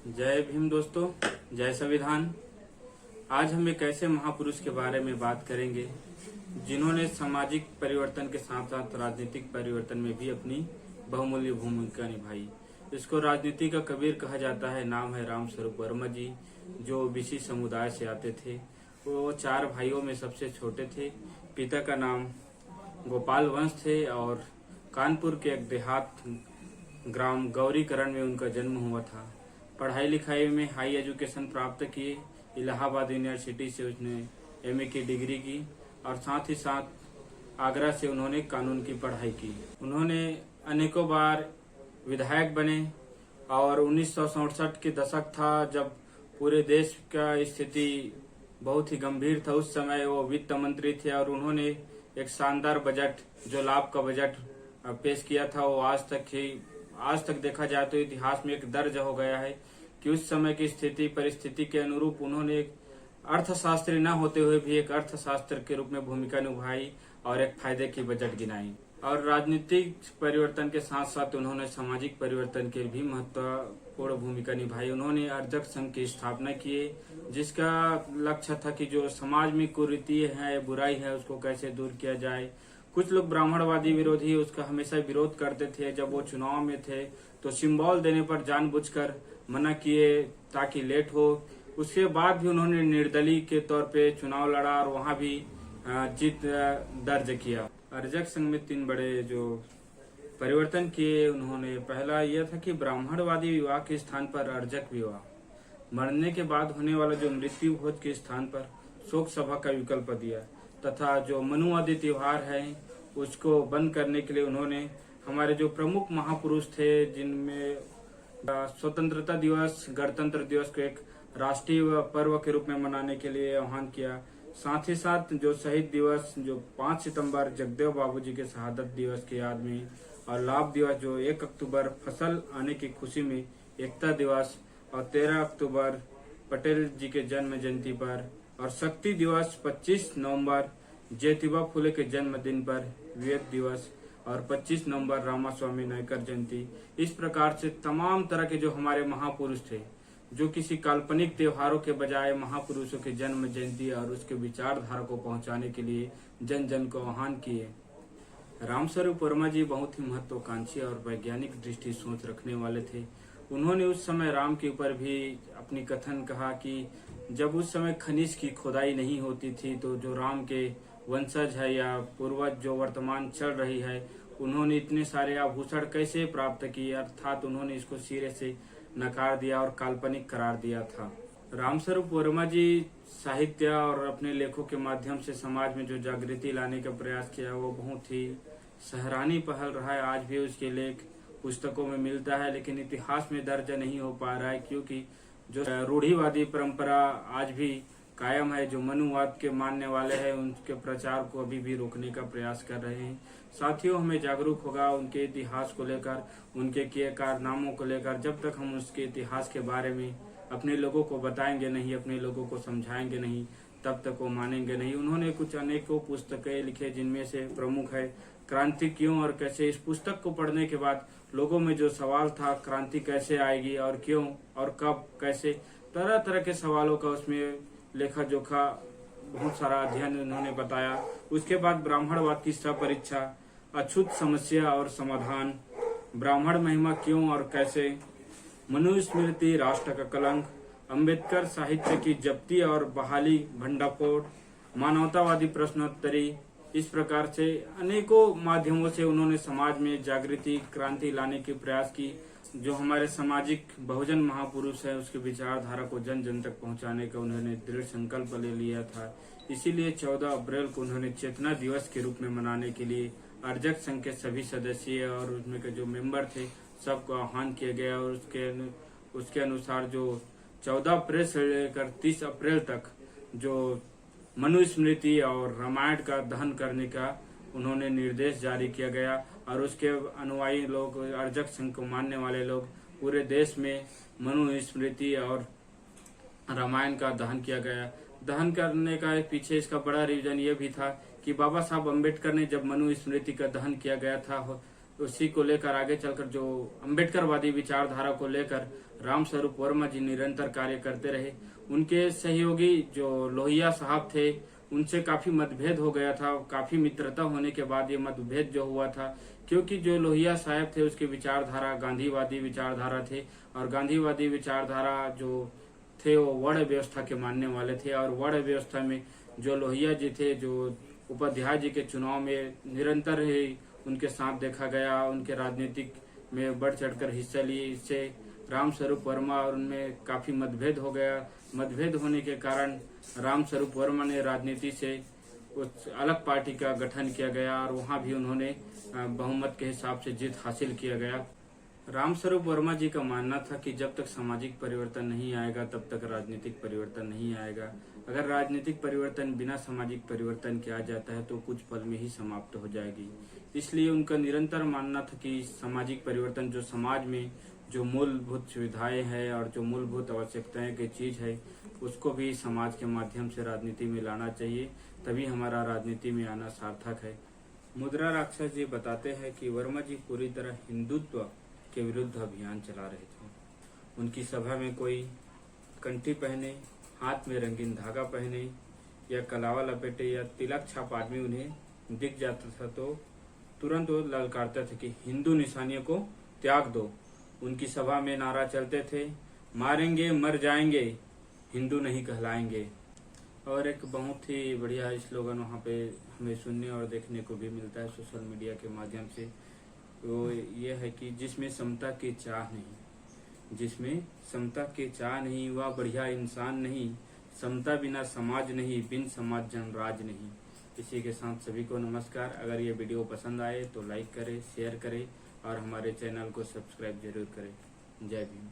जय भीम दोस्तों, जय संविधान। आज हम एक ऐसे महापुरुष के बारे में बात करेंगे जिन्होंने सामाजिक परिवर्तन के साथ साथ राजनीतिक परिवर्तन में भी अपनी बहुमूल्य भूमिका निभाई। इसको राजनीति का कबीर कहा जाता है। नाम है रामस्वरूप वर्मा जी, जो ओबीसी समुदाय से आते थे। वो 4 भाइयों में सबसे छोटे थे। पिता का नाम गोपाल वंश थे और कानपुर के एक देहात ग्राम गौरीकरण में उनका जन्म हुआ था। पढ़ाई लिखाई में हाई एजुकेशन प्राप्त किए। इलाहाबाद यूनिवर्सिटी से उसने एमए की डिग्री की और साथ ही साथ आगरा से उन्होंने कानून की पढ़ाई की। उन्होंने अनेकों बार विधायक बने और 1967 के दशक था जब पूरे देश का स्थिति बहुत ही गंभीर था। उस समय वो वित्त मंत्री थे और उन्होंने एक शानदार बजट, जो लाभ का बजट पेश किया था, वो आज तक देखा जाए तो इतिहास में एक दर्ज हो गया है कि उस समय की स्थिति परिस्थिति के अनुरूप उन्होंने एक अर्थशास्त्री न होते हुए भी एक अर्थशास्त्र के रूप में भूमिका निभाई और एक फायदे की बजट गिनाई। और राजनीतिक परिवर्तन के साथ साथ उन्होंने सामाजिक परिवर्तन के भी महत्वपूर्ण भूमिका निभाई। उन्होंने अर्जक संघ की स्थापना की, जिसका लक्ष्य था कि जो समाज में कुरीति है, बुराई है, उसको कैसे दूर किया जाए। कुछ लोग ब्राह्मणवादी विरोधी उसका हमेशा विरोध करते थे। जब वो चुनाव में थे तो सिंबल देने पर जानबूझकर मना किए ताकि लेट हो। उसके बाद भी उन्होंने निर्दलीय के तौर पे चुनाव लड़ा और वहां भी जीत दर्ज किया। अर्जक संघ में 3 बड़े जो परिवर्तन किए उन्होंने, पहला यह था कि ब्राह्मणवादी विवाह के स्थान पर अर्जक विवाह, मरने के बाद होने वाला जो मृत्यु भोज के स्थान पर शोक सभा का विकल्प दिया, तथा जो मनुवादी त्योहार है उसको बंद करने के लिए उन्होंने हमारे जो प्रमुख महापुरुष थे, जिनमें स्वतंत्रता दिवस, गणतंत्र दिवस को एक राष्ट्रीय पर्व के रूप में मनाने के लिए आह्वान किया। साथ ही साथ जो शहीद दिवस जो 5 सितंबर जगदेव बाबूजी के शहादत दिवस की याद में, और लाभ दिवस जो 1 अक्टूबर फसल आने की खुशी में एकता दिवस, और 13 अक्टूबर पटेल जी के जन्म जयंती पर, और शक्ति दिवस 25 नवंबर ज्योतिबा फुले के जन्मदिन पर विवेक दिवस, और 25 नवंबर रामास्वामी नायकर जयंती। इस प्रकार से तमाम तरह के जो हमारे महापुरुष थे, जो किसी काल्पनिक त्योहारों के बजाय महापुरुषों के जन्म जयंती और उसके विचारधारा को पहुंचाने के लिए जन जन को आह्वान किए। रामस्वरूप वर्मा जी बहुत ही महत्वाकांक्षी और वैज्ञानिक दृष्टि सोच रखने वाले थे। उन्होंने उस समय राम के ऊपर भी अपनी कथन कहा कि जब उस समय खनिज की खुदाई नहीं होती थी तो जो राम के वंशज है या पूर्वज जो वर्तमान चल रही है, उन्होंने इतने सारे आभूषण कैसे प्राप्त किए, अर्थात उन्होंने इसको सिरे से नकार दिया और काल्पनिक करार दिया था। रामस्वरूप वर्मा जी साहित्य और अपने लेखों के माध्यम से समाज में जो जागृति लाने का प्रयास किया, वो बहुत ही सराहनीय पहल रहा है। आज भी उसके लेख पुस्तकों में मिलता है, लेकिन इतिहास में दर्ज नहीं हो पा रहा है, क्योंकि जो रूढ़िवादी परंपरा आज भी कायम है, जो मनुवाद के मानने वाले हैं, उनके प्रचार को अभी भी रोकने का प्रयास कर रहे हैं। साथियों, हमें जागरूक होगा उनके इतिहास को लेकर, उनके किए कारनामों को लेकर। जब तक हम उसके इतिहास के बारे में अपने लोगों को बताएंगे नहीं, अपने लोगों को समझाएंगे नहीं, तब तक वो मानेंगे नहीं। उन्होंने कुछ अनेकों पुस्तकें लिखे, जिनमें से प्रमुख है क्रांति क्यों और कैसे। इस पुस्तक को पढ़ने के बाद लोगों में जो सवाल था, क्रांति कैसे आएगी और क्यों और कब कैसे, तरह तरह के सवालों का उसमें लेखा जोखा बहुत सारा अध्ययन उन्होंने बताया। उसके बाद ब्राह्मणवाद की सपरीक्षा, अछूत समस्या और समाधान, ब्राह्मण महिमा क्यों और कैसे, मनुस्मृति राष्ट्र का कलंक, अंबेडकर साहित्य की जप्ती और बहाली भंडाफोड़, मानवतावादी प्रश्नोत्तरी। इस प्रकार से अनेकों माध्यमों से उन्होंने समाज में जागृति, क्रांति लाने की प्रयास की। जो हमारे सामाजिक बहुजन महापुरुष है, उसके विचारधारा को जन जन तक पहुंचाने का उन्होंने दृढ़ संकल्प ले लिया था। इसीलिए 14 अप्रैल को उन्होंने चेतना दिवस के रूप में मनाने के लिए अर्जक संघ के सभी सदस्य और उसमें के जो मेंबर थे, सबको आह्वान किया गया। और उसके अनुसार जो 14 अप्रैल से लेकर 30 अप्रैल तक जो मनुस्मृति और रामायण का दहन करने का उन्होंने निर्देश जारी किया गया। और उसके अनुयायी लोग, अर्जक संघ को मानने वाले लोग पूरे देश में मनुस्मृति और रामायण का दहन किया गया। दहन करने का पीछे इसका बड़ा रीजन ये भी था कि बाबा साहब अम्बेडकर ने जब मनुस्मृति का दहन किया गया था उसी को लेकर आगे चलकर जो अम्बेडकरवादी विचारधारा को लेकर रामस्वरूप वर्मा जी निरंतर कार्य करते रहे। उनके सहयोगी जो लोहिया साहब थे उनसे काफी मतभेद हो गया था। काफी मित्रता होने के बाद ये मतभेद जो हुआ था, क्योंकि जो लोहिया साहब थे उसके विचारधारा गांधीवादी विचारधारा थे, और गांधीवादी विचारधारा जो थे वो वर्ण व्यवस्था के मानने वाले थे। और वर्ण व्यवस्था में जो लोहिया जी थे, जो उपाध्याय जी के चुनाव में निरंतर ही उनके साथ देखा गया, उनके राजनीतिक में बढ़ चढ़कर हिस्सा लिए। इससे रामस्वरूप वर्मा और उनमें काफी मतभेद हो गया। मतभेद होने के कारण रामस्वरूप वर्मा ने राजनीति से कुछ अलग पार्टी का गठन किया गया, और वहां भी उन्होंने बहुमत के हिसाब से जीत हासिल किया गया। रामस्वरूप वर्मा जी का मानना था कि जब तक सामाजिक परिवर्तन नहीं आएगा तब तक राजनीतिक परिवर्तन नहीं आएगा। अगर राजनीतिक परिवर्तन बिना सामाजिक परिवर्तन के आ जाता है तो कुछ पल में ही समाप्त हो जाएगी। इसलिए उनका निरंतर मानना था कि सामाजिक परिवर्तन, जो समाज में जो मूलभूत सुविधाएं हैं और जो मूलभूत आवश्यकताएं की चीज है, उसको भी समाज के माध्यम से राजनीति में लाना चाहिए, तभी हमारा राजनीति में आना सार्थक है। मुद्रा राक्षस जी बताते हैं कि वर्मा जी पूरी तरह हिंदुत्व के विरुद्ध अभियान चला रहे थे। उनकी सभा में कोई कंठी पहने, हाथ में रंगीन धागा पहने या कलावा लपेटे या तिलक छाप आदमी उन्हें दिख जाता था तो तुरंत वो ललकारते थे कि हिंदू निशानियों को त्याग दो। उनकी सभा में नारा चलते थे, मारेंगे मर जाएंगे, हिंदू नहीं कहलाएंगे। और एक बहुत ही बढ़िया स्लोगन वहाँ पे हमें सुनने और देखने को भी मिलता है सोशल मीडिया के माध्यम से, वो ये है कि जिसमें समता की चाह नहीं, जिसमें समता की चाह नहीं वह बढ़िया इंसान नहीं, समता बिना समाज नहीं, बिन समाज जनराज नहीं। इसी के साथ सभी को नमस्कार। अगर ये वीडियो पसंद आए तो लाइक करें, शेयर करें और हमारे चैनल को सब्सक्राइब जरूर करें। जय भीम।